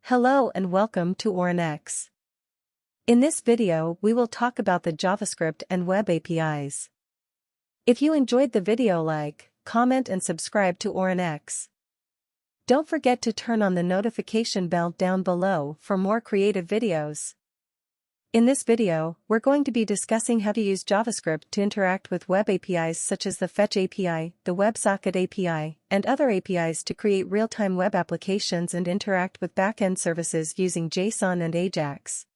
Hello and welcome to Orin-X. In this video we will talk about the JavaScript and Web APIs. If you enjoyed the video, like, comment and subscribe to Orin-X. Don't forget to turn on the notification bell down below for more creative videos. In this video, we're going to be discussing how to use JavaScript to interact with web APIs such as the Fetch API, the WebSocket API, and other APIs to create real-time web applications and interact with backend services using JSON and AJAX.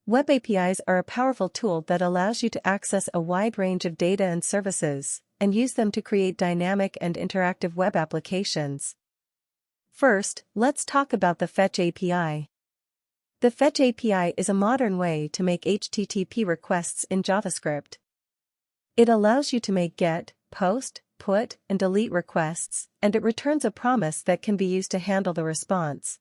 Web APIs are a powerful tool that allows you to access a wide range of data and services, and use them to create dynamic and interactive web applications. First, let's talk about the Fetch API. The Fetch API is a modern way to make HTTP requests in JavaScript. It allows you to make GET, POST, PUT, and DELETE requests, and it returns a promise that can be used to handle the response.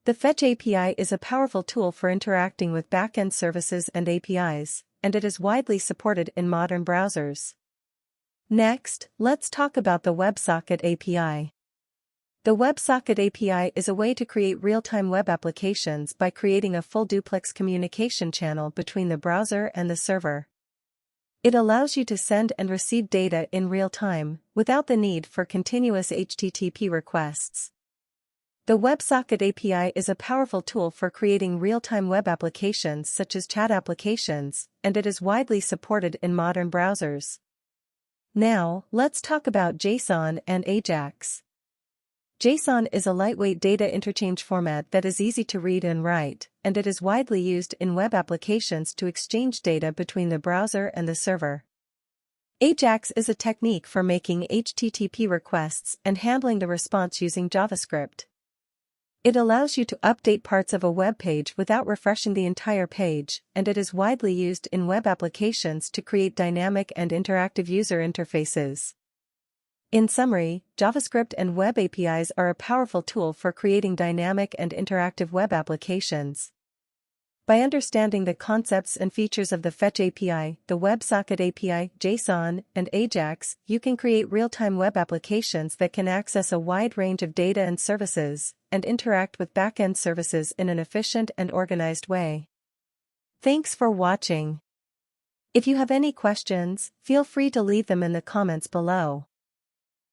The Fetch API is a powerful tool for interacting with backend services and APIs, and it is widely supported in modern browsers. Next, let's talk about the WebSocket API. The WebSocket API is a way to create real-time web applications by creating a full duplex communication channel between the browser and the server. It allows you to send and receive data in real time, without the need for continuous HTTP requests. The WebSocket API is a powerful tool for creating real-time web applications such as chat applications, and it is widely supported in modern browsers. Now, let's talk about JSON and AJAX. JSON is a lightweight data interchange format that is easy to read and write, and it is widely used in web applications to exchange data between the browser and the server. AJAX is a technique for making HTTP requests and handling the response using JavaScript. It allows you to update parts of a web page without refreshing the entire page, and it is widely used in web applications to create dynamic and interactive user interfaces. In summary, JavaScript and Web APIs are a powerful tool for creating dynamic and interactive web applications. By understanding the concepts and features of the Fetch API, the WebSocket API, JSON, and AJAX, you can create real-time web applications that can access a wide range of data and services, and interact with backend services in an efficient and organized way. Thanks for watching. If you have any questions, feel free to leave them in the comments below.